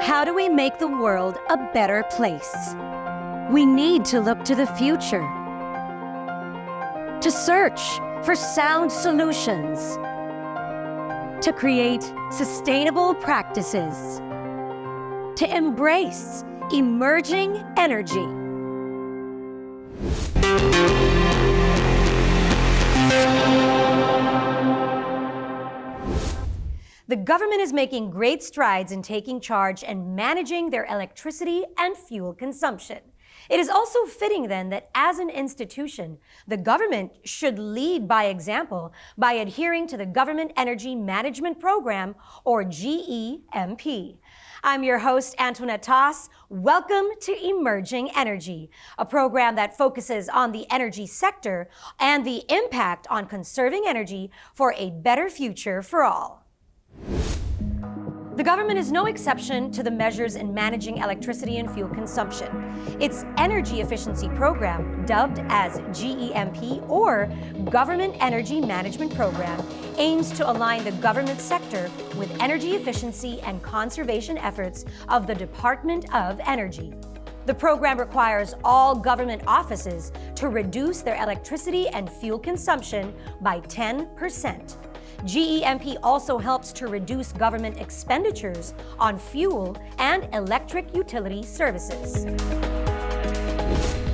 How do we make the world a better place? We need to look to the future, to search for sound solutions, to create sustainable practices, to embrace emerging energy. The government is making great strides in taking charge and managing their electricity and fuel consumption. It is also fitting then that as an institution, the government should lead by example by adhering to the Government Energy Management Program, or GEMP. I'm your host, Antoinette Toss. Welcome to Emerging Energy, a program that focuses on the energy sector and the impact on conserving energy for a better future for all. The government is no exception to the measures in managing electricity and fuel consumption. Its energy efficiency program, dubbed as GEMP or Government Energy Management Program, aims to align the government sector with energy efficiency and conservation efforts of the Department of Energy. The program requires all government offices to reduce their electricity and fuel consumption by 10%. GEMP also helps to reduce government expenditures on fuel and electric utility services.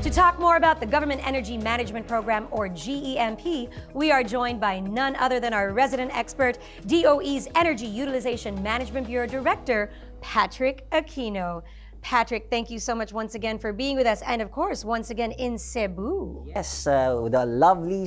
To talk more about the Government Energy Management Program, or GEMP, we are joined by none other than our resident expert, DOE's Energy Utilization Management Bureau Director, Patrick Aquino. Patrick, thank you so much once again for being with us, and of course, once again in Cebu. Yes, the lovely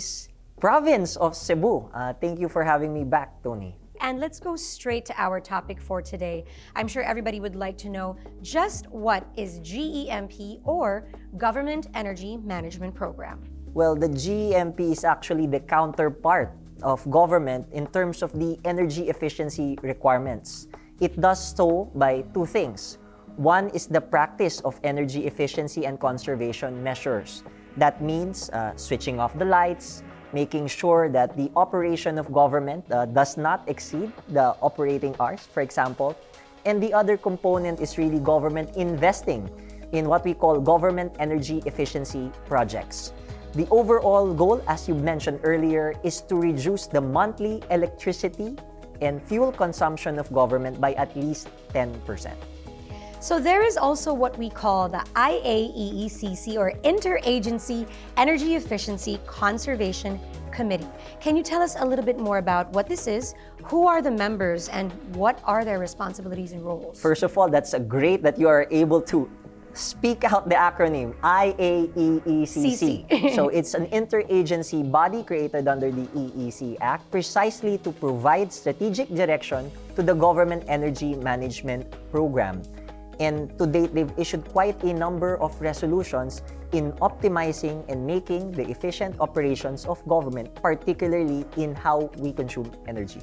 province of Cebu. Thank you for having me back, Tony. And let's go straight to our topic for today. I'm sure everybody would like to know just what is GEMP, or Government Energy Management Program. Well, the GEMP is actually the counterpart of government in terms of the energy efficiency requirements. It does so by two things. One is the practice of energy efficiency and conservation measures. That means switching off the lights, making sure that the operation of government does not exceed the operating hours, for example. And the other component is really government investing in what we call government energy efficiency projects. The overall goal, as you mentioned earlier, is to reduce the monthly electricity and fuel consumption of government by at least 10%. So there is also what we call the iaeecc, or Interagency Energy Efficiency Conservation Committee. Can you tell us a little bit more about what this is, who are the members, and what are their responsibilities and roles? First of all, that's great that you are able to speak out the acronym IAEECC. So it's an interagency body created under the EEC Act precisely to provide strategic direction to the Government Energy Management Program. And to date, they've issued quite a number of resolutions in optimizing and making the efficient operations of government, particularly in how we consume energy.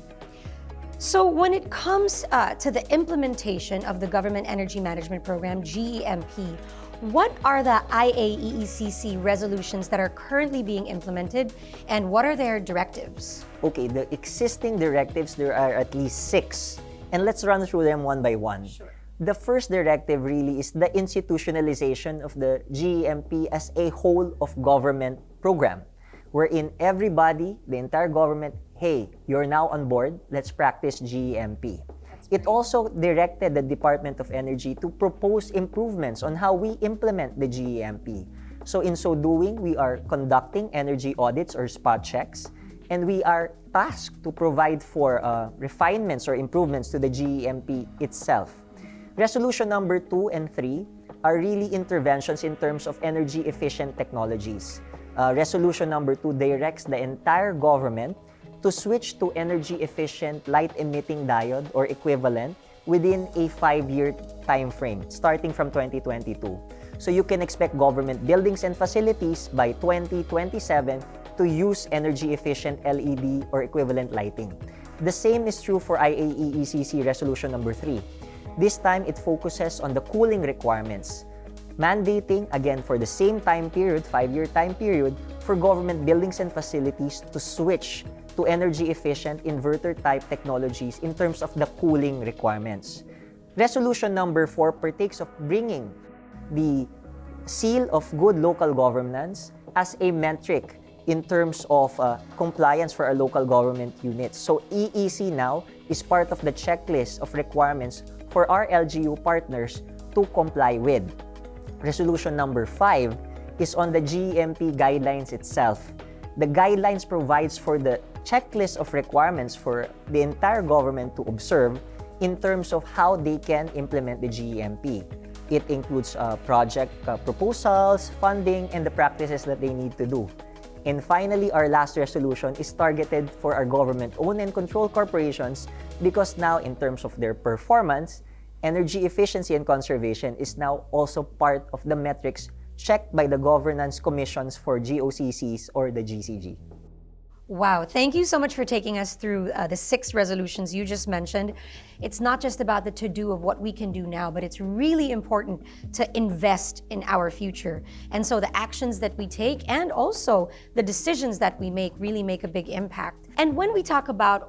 So when it comes to the implementation of the Government Energy Management Program, GEMP, what are the IAEECC resolutions that are currently being implemented, and what are their directives? Okay, the existing directives, there are at least 6. And let's run through them one by one. Sure. The first directive really is the institutionalization of the GEMP as a whole of government program, wherein everybody, the entire government, hey, you're now on board, let's practice GEMP. It also directed the Department of Energy to propose improvements on how we implement the GEMP. So in so doing, we are conducting energy audits or spot checks, and we are tasked to provide for refinements or improvements to the GEMP itself. Resolution number 2 and 3 are really interventions in terms of energy efficient technologies. Resolution number 2 directs the entire government to switch to energy efficient light emitting diode or equivalent within a 5-year time frame starting from 2022. So you can expect government buildings and facilities by 2027 to use energy efficient LED or equivalent lighting. The same is true for IAEECC Resolution number 3. This time, it focuses on the cooling requirements, mandating, again, for the same time period, 5-year time period, for government buildings and facilities to switch to energy-efficient inverter-type technologies in terms of the cooling requirements. Resolution number 4 partakes of bringing the seal of good local governance as a metric in terms of compliance for our local government units. So EEC now is part of the checklist of requirements for our LGU partners to comply with. Resolution number 5 is on the GEMP guidelines itself. The guidelines provides for the checklist of requirements for the entire government to observe in terms of how they can implement the GEMP. It includes project proposals, funding, and the practices that they need to do. And finally, our last resolution is targeted for our government-owned and controlled corporations because now, in terms of their performance, energy efficiency and conservation is now also part of the metrics checked by the governance commissions for GOCCs or the GCG. Wow, thank you so much for taking us through the 6 resolutions you just mentioned. It's not just about the to-do of what we can do now, but it's really important to invest in our future. And so the actions that we take and also the decisions that we make really make a big impact. And when we talk about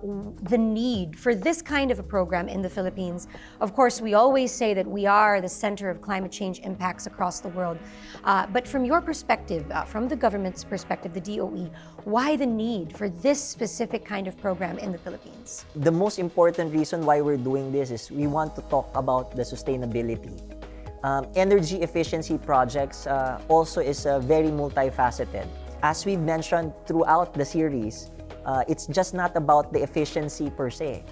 the need for this kind of a program in the Philippines, of course, we always say that we are the center of climate change impacts across the world. But from your perspective, from the government's perspective, the DOE, why the need for this specific kind of program in the Philippines? The most important reason why we're doing this is we want to talk about the sustainability. Energy efficiency projects also is very multifaceted. As we've mentioned throughout the series, it's just not about the efficiency per se.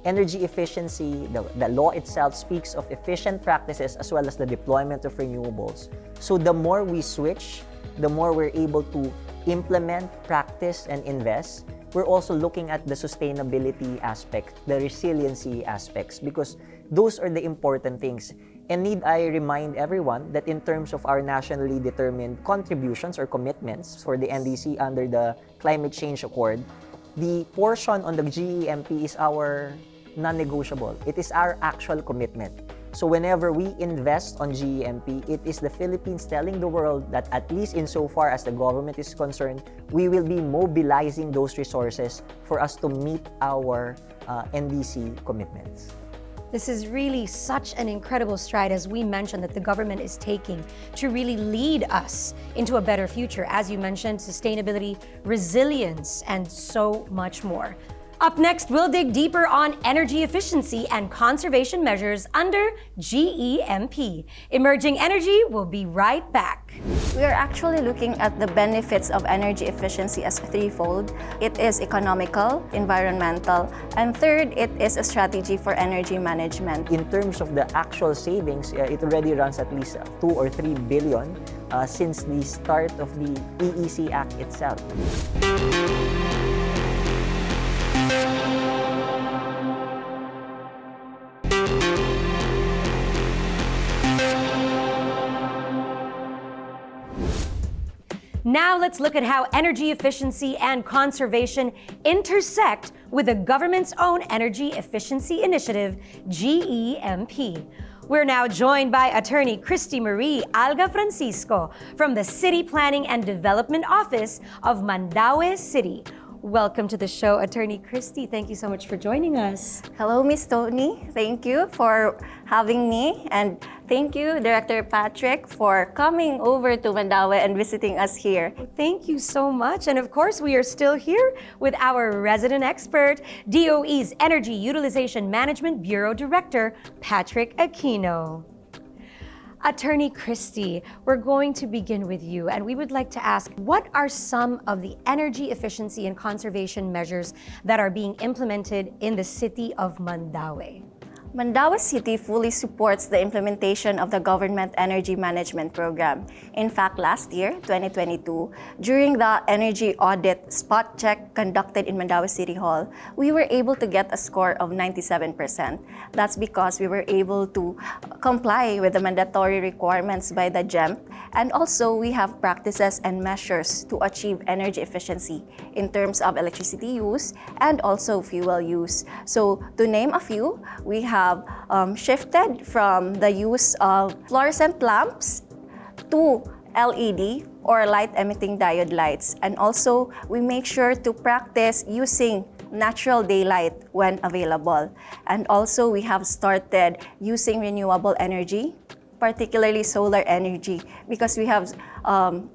Energy efficiency, the law itself speaks of efficient practices as well as the deployment of renewables. So the more we switch, the more we're able to implement, practice, and invest. We're also looking at the sustainability aspect, the resiliency aspects, because those are the important things. And need I remind everyone that in terms of our nationally determined contributions or commitments for the NDC under the Climate Change Accord, the portion on the GEMP is our non-negotiable. It is our actual commitment. So whenever we invest on GEMP, it is the Philippines telling the world that at least insofar as the government is concerned, we will be mobilizing those resources for us to meet our NDC commitments. This is really such an incredible stride, as we mentioned, that the government is taking to really lead us into a better future. As you mentioned, sustainability, resilience, and so much more. Up next, we'll dig deeper on energy efficiency and conservation measures under GEMP. Emerging Energy will be right back. We are actually looking at the benefits of energy efficiency as threefold. It is economical, environmental, and third, it is a strategy for energy management. In terms of the actual savings, it already runs at least 2 or 3 billion since the start of the EEC Act itself. Now let's look at how energy efficiency and conservation intersect with the government's own energy efficiency initiative, GEMP. We're now joined by attorney Christy Marie Alga Francisco from the City Planning and Development Office of Mandaue City. Welcome to the show, Attorney Christy. Thank you so much for joining us. Hello, Miss Tony. Thank you for having me. And thank you, Director Patrick, for coming over to Mandaue and visiting us here. Thank you so much. And of course, we are still here with our resident expert, DOE's Energy Utilization Management Bureau Director, Patrick Aquino. Attorney Christy, we're going to begin with you, and we would like to ask, what are some of the energy efficiency and conservation measures that are being implemented in the city of Mandaue? Mandaue City fully supports the implementation of the Government Energy Management Program. In fact, last year, 2022, during the energy audit spot check conducted in Mandaue City Hall, we were able to get a score of 97%. That's because we were able to comply with the mandatory requirements by the GEMP, and also we have practices and measures to achieve energy efficiency in terms of electricity use and also fuel use. So to name a few, we have shifted from the use of fluorescent lamps to LED or light emitting diode lights. And also, we make sure to practice using natural daylight when available. And also, we have started using renewable energy, particularly solar energy, because we have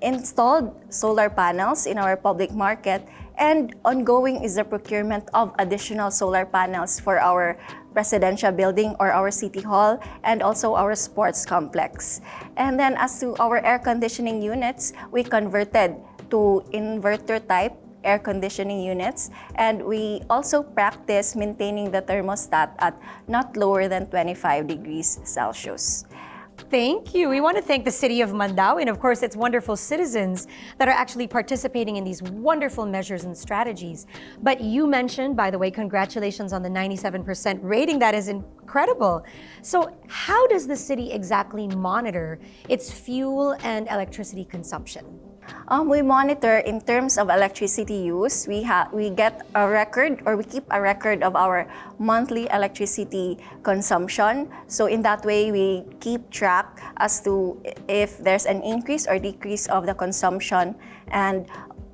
installed solar panels in our public market, and ongoing is the procurement of additional solar panels for our residential building or our city hall and also our sports complex. And then as to our air conditioning units, we converted to inverter type air conditioning units, and we also practice maintaining the thermostat at not lower than 25 degrees Celsius. Thank you. We want to thank the city of Mandaue and, of course, its wonderful citizens that are actually participating in these wonderful measures and strategies. But you mentioned, by the way, congratulations on the 97% rating. That is incredible. So how does the city exactly monitor its fuel and electricity consumption? We monitor in terms of electricity use. We get a record, or we keep a record of our monthly electricity consumption. So in that way, we keep track as to if there's an increase or decrease of the consumption. And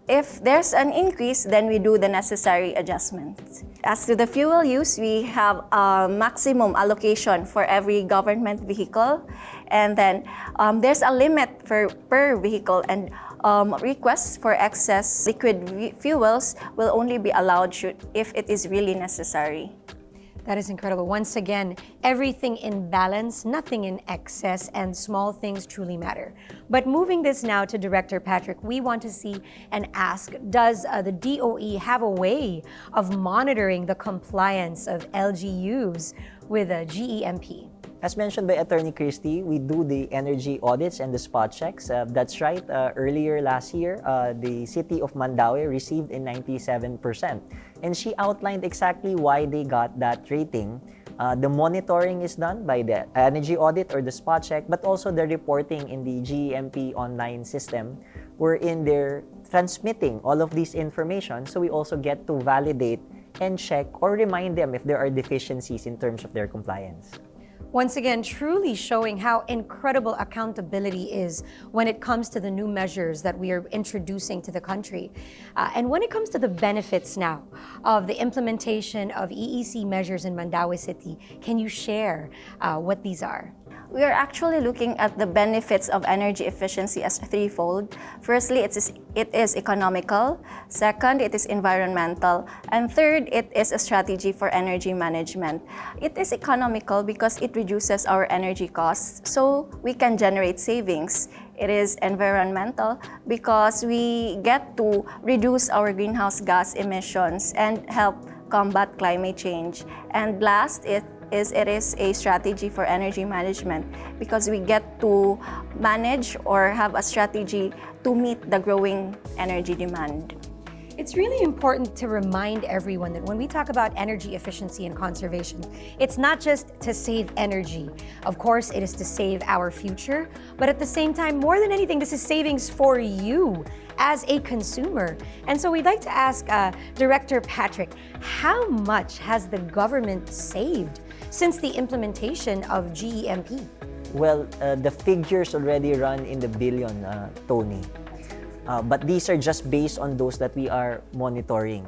if there's an increase, then we do the necessary adjustments. As to the fuel use, we have a maximum allocation for every government vehicle. And then there's a limit per vehicle, and requests for excess liquid fuels will only be allowed if it is really necessary. That is incredible. Once again, everything in balance, nothing in excess, and small things truly matter. But moving this now to Director Patrick, we want to see and ask, does the DOE have a way of monitoring the compliance of LGUs with GEMP? As mentioned by Attorney Christie, we do the energy audits and the spot checks. That's right, earlier last year, the city of Mandaue received a 97%. And she outlined exactly why they got that rating. The monitoring is done by the energy audit or the spot check, but also the reporting in the GEMP online system, wherein they're transmitting all of this information, so we also get to validate and check or remind them if there are deficiencies in terms of their compliance. Once again, truly showing how incredible accountability is when it comes to the new measures that we are introducing to the country. And when it comes to the benefits now of the implementation of EEC measures in Mandaue City, can you share what these are? We are actually looking at the benefits of energy efficiency as threefold. Firstly, it is economical. Second, it is environmental. And third, it is a strategy for energy management. It is economical because it reduces our energy costs, so we can generate savings. It is environmental because we get to reduce our greenhouse gas emissions and help combat climate change. And last, it is a strategy for energy management because we get to manage or have a strategy to meet the growing energy demand. It's really important to remind everyone that when we talk about energy efficiency and conservation, it's not just to save energy. Of course, it is to save our future, but at the same time, more than anything, this is savings for you as a consumer. And so we'd like to ask Director Patrick, how much has the government saved since the implementation of GEMP? Well, the figures already run in the billion, Tony. But these are just based on those that we are monitoring.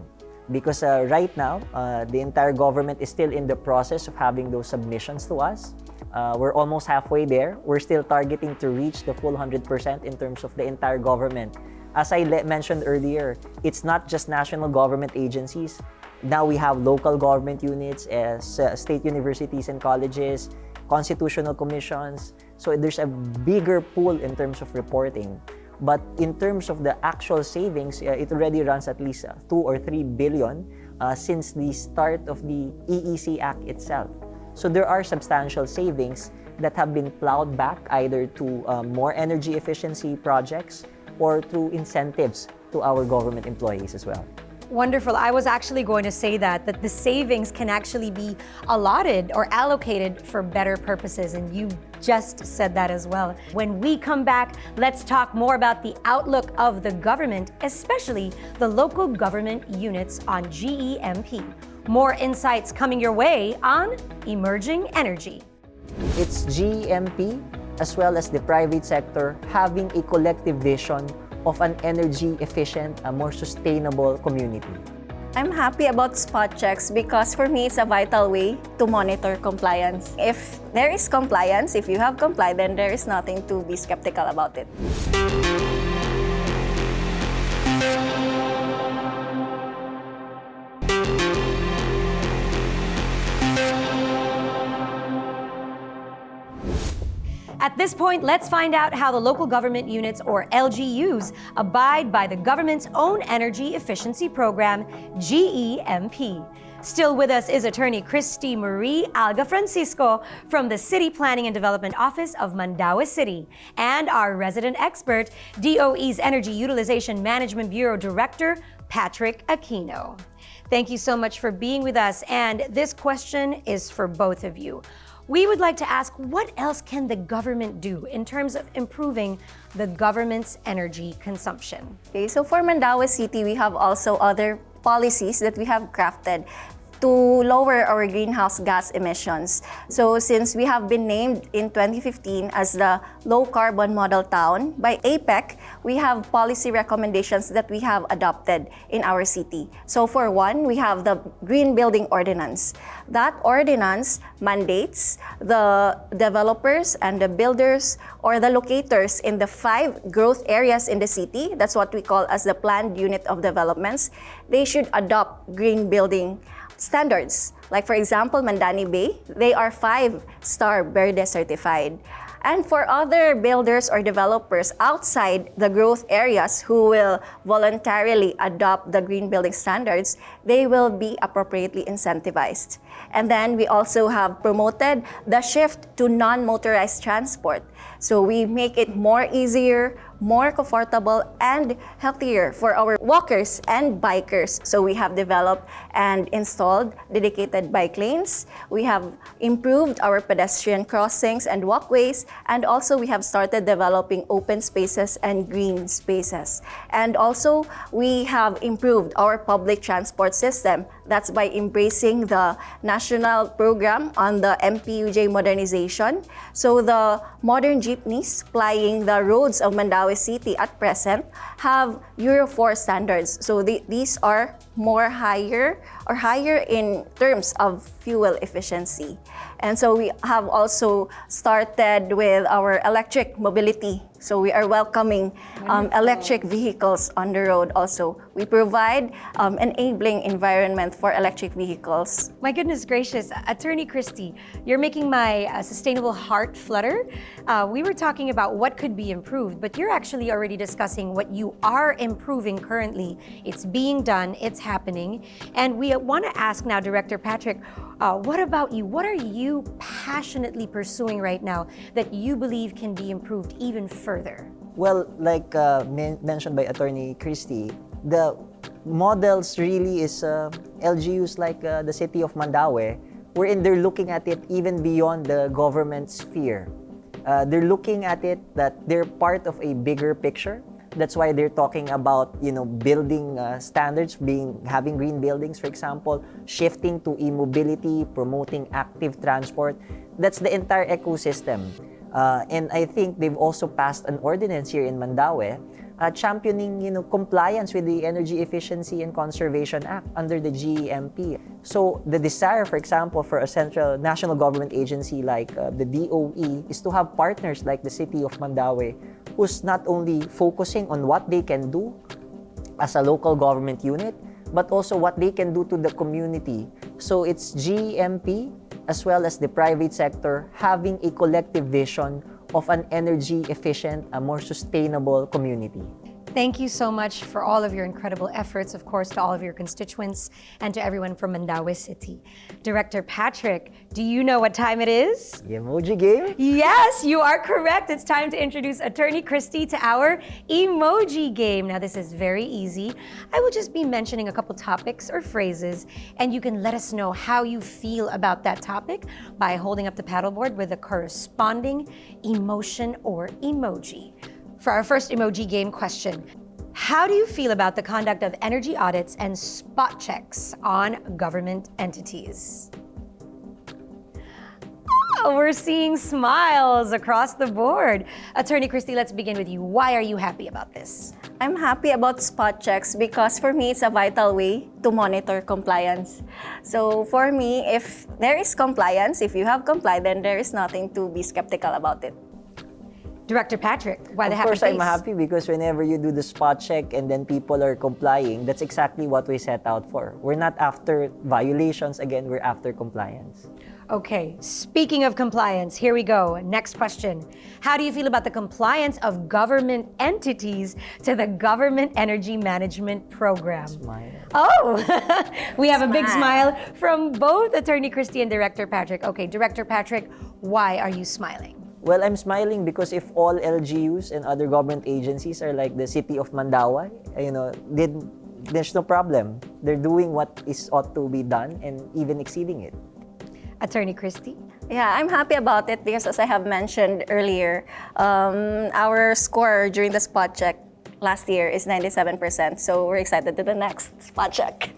Because right now, the entire government is still in the process of having those submissions to us. We're almost halfway there. We're still targeting to reach the full 100% in terms of the entire government. As I mentioned earlier, it's not just national government agencies. Now we have local government units, state universities and colleges, constitutional commissions. So there's a bigger pool in terms of reporting. But in terms of the actual savings, it already runs at least 2 or 3 billion since the start of the EEC Act itself. So there are substantial savings that have been plowed back either to more energy efficiency projects or through incentives to our government employees as well. Wonderful. I was actually going to say that the savings can actually be allotted or allocated for better purposes, and you just said that as well. When we come back, let's talk more about the outlook of the government, especially the local government units on GEMP. More insights coming your way on Emerging Energy. It's GEMP as well as the private sector having a collective vision of an energy efficient, a more sustainable community. I'm happy about spot checks because for me, it's a vital way to monitor compliance. If there is compliance, if you have complied, then there is nothing to be skeptical about it. At this point, let's find out how the local government units, or LGUs, abide by the government's own energy efficiency program, GEMP. Still with us is attorney Christy Marie Alga Francisco from the City Planning and Development Office of Mandaue City, and our resident expert, DOE's Energy Utilization Management Bureau Director, Patrick Aquino. Thank you so much for being with us, and this question is for both of you. We would like to ask, what else can the government do in terms of improving the government's energy consumption? Okay, so for Mandaue City, we have also other policies that we have crafted to lower our greenhouse gas emissions. So since we have been named in 2015 as the low carbon model town by APEC, we have policy recommendations that we have adopted in our city. So for one, we have the Green Building Ordinance. That ordinance mandates the developers and the builders or the locators in the 5 growth areas in the city, that's what we call as the planned unit of developments, they should adopt green building standards. Like for example, Mandani Bay, they are 5-star Verde certified. And for other builders or developers outside the growth areas who will voluntarily adopt the green building standards, they will be appropriately incentivized. And then we also have promoted the shift to non-motorized transport. So we make it more easier, more comfortable, and healthier for our walkers and bikers. So we have developed and installed dedicated bike lanes. We have improved our pedestrian crossings and walkways, and also we have started developing open spaces and green spaces. And also we have improved our public transport system. That's by embracing the national program on the MPUJ modernization. So the modern jeepneys plying the roads of Mandaue City at present have Euro 4 standards. So these are higher in terms of fuel efficiency. And so we have also started with our electric mobility. So we are welcoming electric vehicles on the road also. We provide enabling environment for electric vehicles. My goodness gracious, Attorney Christy, you're making my sustainable heart flutter. We were talking about what could be improved, but you're actually already discussing what you are improving currently. It's being done, it's happening. And we want to ask now, Director Patrick, what about you? What are you passionately pursuing right now that you believe can be improved even further? Well, like mentioned by Attorney Christy, the models really is LGUs like the city of Mandaue, wherein they're looking at it even beyond the government sphere. They're looking at it that they're part of a bigger picture. That's why they're talking about, building standards, having green buildings, for example, shifting to e-mobility, promoting active transport. That's the entire ecosystem. And I think they've also passed an ordinance here in Mandaue championing, compliance with the Energy Efficiency and Conservation Act under the GEMP. So the desire, for example, for a central national government agency like the DOE is to have partners like the city of Mandaue, who's not only focusing on what they can do as a local government unit, but also what they can do to the community. So it's GEMP as well as the private sector having a collective vision of an energy efficient, a more sustainable community. Thank you so much for all of your incredible efforts, of course, to all of your constituents and to everyone from Mandaue City. Director Patrick, do you know what time it is? The Emoji game? Yes, you are correct. It's time to introduce Attorney Christy to our Emoji game. Now, this is very easy. I will just be mentioning a couple topics or phrases, and you can let us know how you feel about that topic by holding up the paddleboard with a corresponding emotion or emoji. For our first emoji game question, how do you feel about the conduct of energy audits and spot checks on government entities? Oh, we're seeing smiles across the board. Attorney Christy, let's begin with you. Why are you happy about this? I'm happy about spot checks because for me, it's a vital way to monitor compliance. So for me, if there is compliance, if you have complied, then there is nothing to be skeptical about it. Director Patrick, why the Of happy course, face? I'm happy because whenever you do the spot check and then people are complying, that's exactly what we set out for. We're not after violations again, we're after compliance. Okay, speaking of compliance, here we go. Next question. How do you feel about the compliance of government entities to the Government Energy Management Program? Smile. Oh, we have a big Smile. smile from both Attorney Christie and Director Patrick. Okay, Director Patrick, why are you smiling? Well, I'm smiling because if all LGUs and other government agencies are like the city of Mandaue, then there's no problem. They're doing what is ought to be done and even exceeding it. Attorney Christie? Yeah, I'm happy about it because as I have mentioned earlier, our score during the spot check last year is 97%. So we're excited to the next spot check.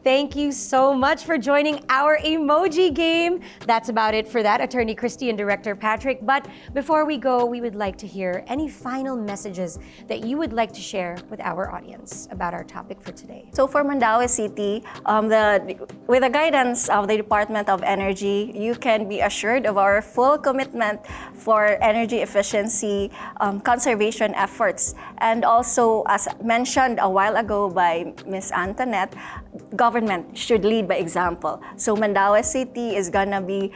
Thank you so much for joining our emoji game. That's about it for that, Attorney Christie and Director Patrick. But before we go, we would like to hear any final messages that you would like to share with our audience about our topic for today. So for Mandaue City, with the guidance of the Department of Energy, you can be assured of our full commitment for energy efficiency conservation efforts. And also, as mentioned a while ago by Ms. Antoinette, government should lead by example. So Mandaue City is gonna be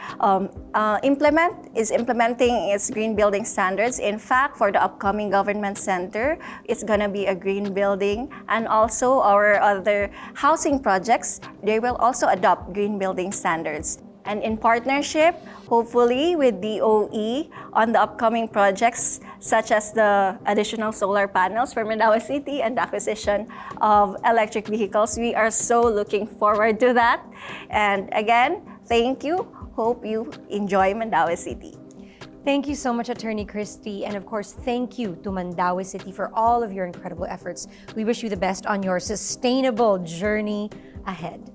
implementing its green building standards. In fact, for the upcoming government center, it's gonna be a green building, and also our other housing projects, they will also adopt green building standards. And in partnership, hopefully with DOE on the upcoming projects such as the additional solar panels for Mandaue City and the acquisition of electric vehicles. We are so looking forward to that. And again, thank you. Hope you enjoy Mandaue City. Thank you so much, Attorney Christie. And of course, thank you to Mandaue City for all of your incredible efforts. We wish you the best on your sustainable journey ahead.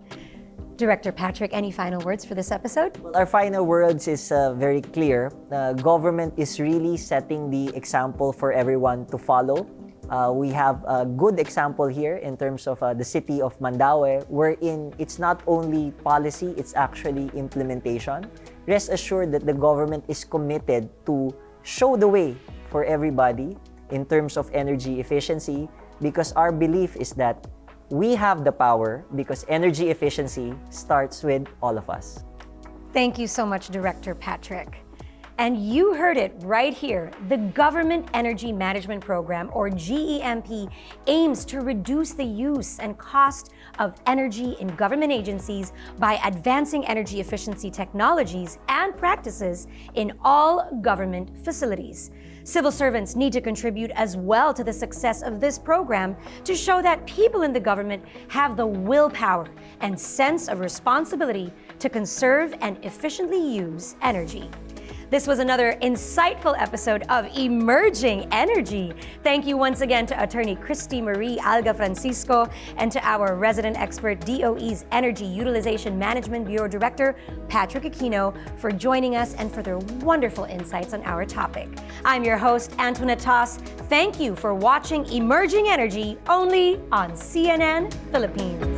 Director Patrick, any final words for this episode? Well, our final words is very clear. Government is really setting the example for everyone to follow. We have a good example here in terms of the city of Mandaue, wherein it's not only policy, it's actually implementation. Rest assured that the government is committed to show the way for everybody in terms of energy efficiency, because our belief is that we have the power because energy efficiency starts with all of us. Thank you so much, Director Patrick. And you heard it right here. The Government Energy Management Program, or GEMP, aims to reduce the use and cost of energy in government agencies by advancing energy efficiency technologies and practices in all government facilities. Civil servants need to contribute as well to the success of this program to show that people in the government have the willpower and sense of responsibility to conserve and efficiently use energy. This was another insightful episode of Emerging Energy. Thank you once again to Attorney Christie Marie Alga Francisco and to our resident expert, DOE's Energy Utilization Management Bureau Director, Patrick Aquino, for joining us and for their wonderful insights on our topic. I'm your host, Antoinette Toss. Thank you for watching Emerging Energy only on CNN Philippines.